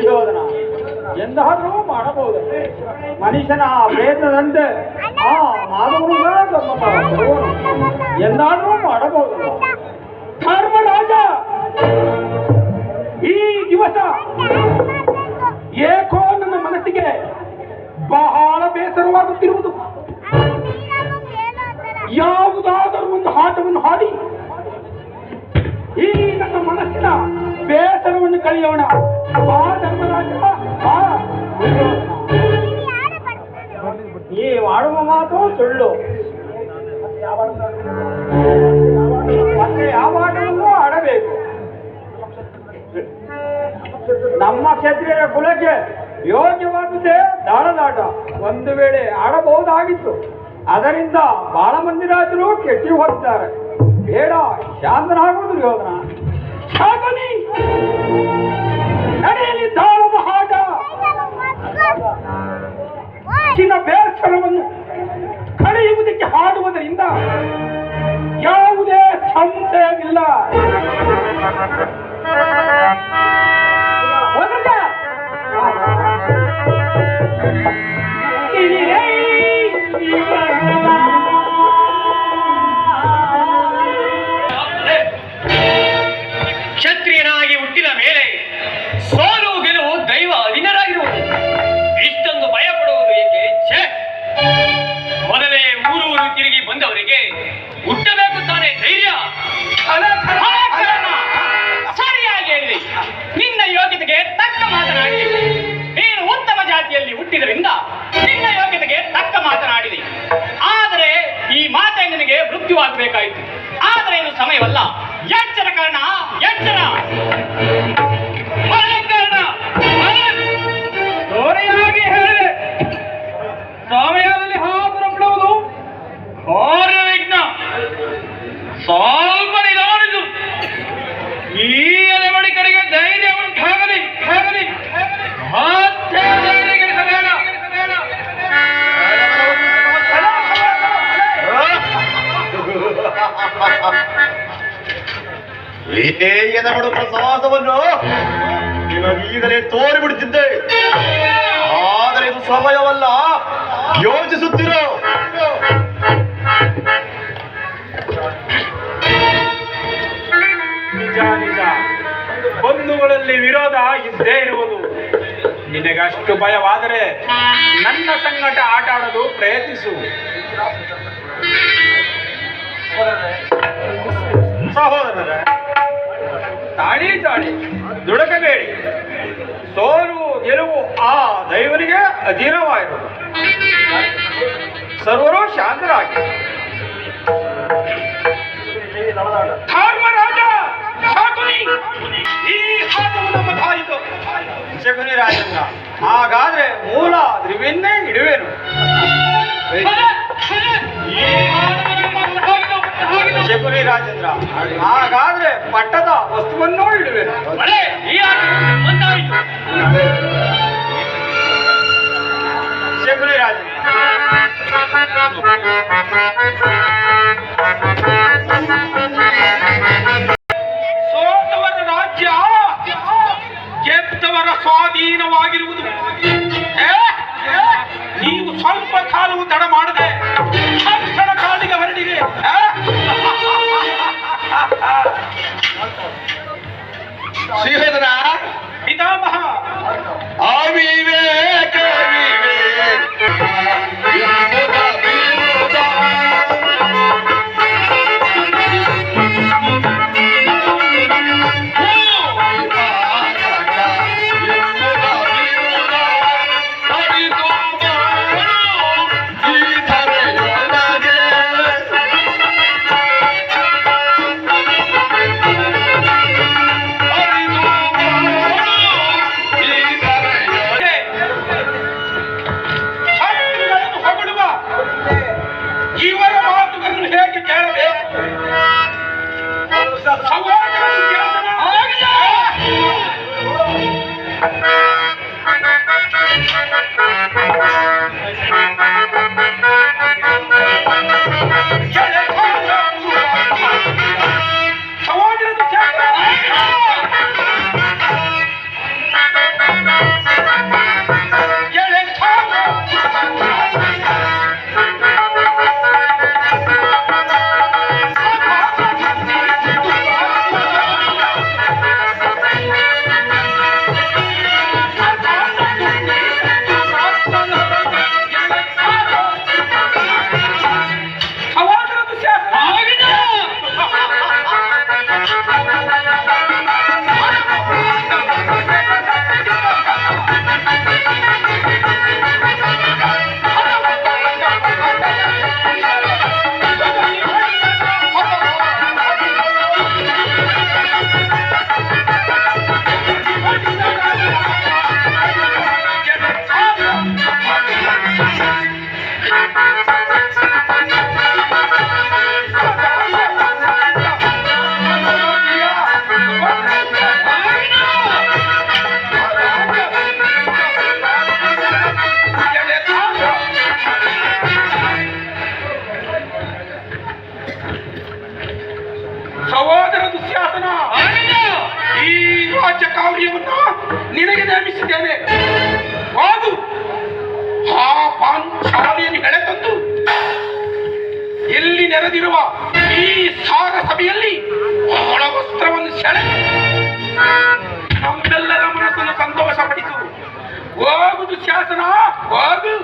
ವಿರೋಧನ ಎಂದಾದ್ರೂ ಮಾಡಬಹುದು. ಮನುಷ್ಯನ ಪ್ರೇತದಂತೆ ಆ ಮಾಧವನು ಎಂದಾದ್ರೂ ಮಾಡಬಹುದು. ಧರ್ಮರಾಜ ಈ ದಿವಸ ಏಕೋ ನನ್ನ ಮನಸ್ಸಿಗೆ ಬಹಳ ಬೇಸರವಾಗುತ್ತಿರುವುದು. ಯಾವುದಾದರೂ ಒಂದು ಆಟವನ್ನು ಹಾಡಿ ಈ ನನ್ನ ಮನಸ್ಸಿನ ಬೇಸರವನ್ನು ಕಳೆಯೋಣ. ಬಾ ಧರ್ಮರಾಜ, ಬಾ. ಈ ಆಡುವ ಮಾತು ಸುಳ್ಳು. ಮತ್ತೆ ಯಾವ ಆಟವನ್ನು ಆಡಬೇಕು? ನಮ್ಮ ಕ್ಷತ್ರಿಯರ ಕುಲಕ್ಕೆ ಯೋಗ್ಯವಾದದ್ದೇ ದಾಳದಾಟ. ಒಂದು ವೇಳೆ ಆಡಬಹುದಾಗಿತ್ತು. ಅದರಿಂದ ಬಹಳ ಮಂದಿ ರಾಜರು ಕೆಟ್ಟಿ ಹೋಗ್ತಾರೆ. ಬೇಡ, ಶಾಂತನಾಗುವುದು ಯೋಧನ. ಶಾಂತನಿ ನಡೆಯಲಿ ದಾಳದ ಆಟ. ಚಿನ್ನ ಬೇಸರವನ್ನು ಕಳೆಯುವುದಕ್ಕೆ ಹಾಡುವುದರಿಂದ ಯಾವುದೇ ಸಂಶಯವಿಲ್ಲ. ಕ್ಷತ್ರಿಯನಾಗಿ ಹುಟ್ಟಿದ ಮೇಲೆ ಸೋಲು ಗೆಲುವು ದೈವ ಅಧೀನರಾಗಿರುವುದು. ಇಷ್ಟೊಂದು ಭಯಪಡುವುದು ಏಕೆ? ಮೊದಲೇ ಊರೂರು ತಿರುಗಿ ಬಂದವರಿಗೆ ಹುಟ್ಟಬೇಕು ತಾನೇ ಧೈರ್ಯ. ಸರಿಯಾಗಿ ಹೇಳಿದೆ. ನಿನ್ನ ಯೋಗ್ಯತೆಗೆ ತಕ್ಕ ಮಾತನಾಡಿದೆ. ನೀನು ಉತ್ತಮ ಜಾತಿಯಲ್ಲಿ ಹುಟ್ಟಿದ್ರಿಂದ ನಿನ್ನ ಯೋಗ್ಯತೆಗೆ ತಕ್ಕ ಮಾತನಾಡಿದೆ. ಆದರೆ ಈ ಮಾತೆ ನಿನಗೆ ಮೃತ್ಯುವಾಗಬೇಕಾಯಿತು. ಆದರೆ ಇದು ಸಮಯವಲ್ಲ. ಎಚ್ಚರ ಕಾರಣ, ಎಚ್ಚರ. ದೊರೆಯಾಗಿ ಹೇಳಿದೆ, ಸಮಯದಲ್ಲಿ ಹಾದು ಬಿಡುವುದು ಕಾರ್ಯವಿಘ್ನ. ಸ್ವಲ್ಪ ನಿಧಾನಿಸು. ಈ ಎಲೆಮಡಿಕರಿಗೆ ಧೈರ್ಯ ಉಂಟಾಗಲಿ. ಎದೆಗಳು ಪ್ರಸಾದವನ್ನು ನಿಮಗೀಗಲೇ ತೋರಿಬಿಡುತ್ತಿದ್ದೆ. ಆದರೆ ಇದು ಸಮಯವಲ್ಲ, ಯೋಚಿಸುತ್ತಿರೋ. ನಿಜ ನಿಜ, ಬಂಧುಗಳಲ್ಲಿ ವಿರೋಧ ಇದ್ದೇ ಇರುವುದು. ನಿನಗಷ್ಟು ಭಯವಾದರೆ ನನ್ನ ಸಂಗಟ ಆಟ ಆಡಲು ಪ್ರಯತ್ನಿಸು. ಸಹೋದರರೇ, ತಾಳಿ ದುಡುಕಬೇಡಿ. ಸೋಲು ಗೆಲುವು ಆ ದೈವನಿಗೆ ಅಧೀನವಾಯಿತು. ಸರ್ವರು ಶಾಂತರಾಗಿ. ಧರ್ಮರಾಜ, ಈ ಹಾಟವು ನಮ್ಮ ತಾಯಿತು. ಶಕುನಿ ರಾಜೇಂದ್ರ, ಹಾಗಾದ್ರೆ ಮೂಲ ದ್ರಿವಿನ್ನೇ ಇಡುವೆನು. ಶಕುನಿ ರಾಜೇಂದ್ರ, ಹಾಗಾದ್ರೆ ಪಟ್ಟದ ವಸ್ತುವನ್ನೂ ಇಡುವೆನು. ಶಕುನಿ ರಾಜೇಂದ್ರ, ಸೋತವರ ರಾಜ್ಯ ಗೆದ್ದವರ ಸ್ವಾಧೀನವಾಗಿರುವುದು. ನೀವು ಸ್ವಲ್ಪ ಕಾಲವು ತಡ ಮಾಡದೆ ತಕ್ಷಣ ಕಾಲಿಗೆ ಹೊರಡಿದೆ. ಶ್ರೀಹೋದರ ಪಿತಾಮಹ, ಸಹೋದರ ದುಶ್ಯಾಸನ, ಈ ರಾಜ್ಯ ಕಾರ್ಯವನ್ನು ನಿನಗೆ ನೇಮಿಸಿದ್ದೇನೆ. ಹೋಗು, ಆ ಪಾಂಚಾಲಿಯನ್ನು ಎಳೆತಂದು ಎಲ್ಲಿ ನೆರೆದಿರುವ ಈ ಸಾರ ಸಭೆಯಲ್ಲಿ ಒಳವಸ್ತ್ರವನ್ನು ಸೆಳೆದು ನಮ್ಮೆಲ್ಲರ ಮನಸ್ಸನ್ನು ಸಂತೋಷಪಡಿಸು. ಹೋಗು ದುಶ್ಯಾಸನ, ಹೋಗು.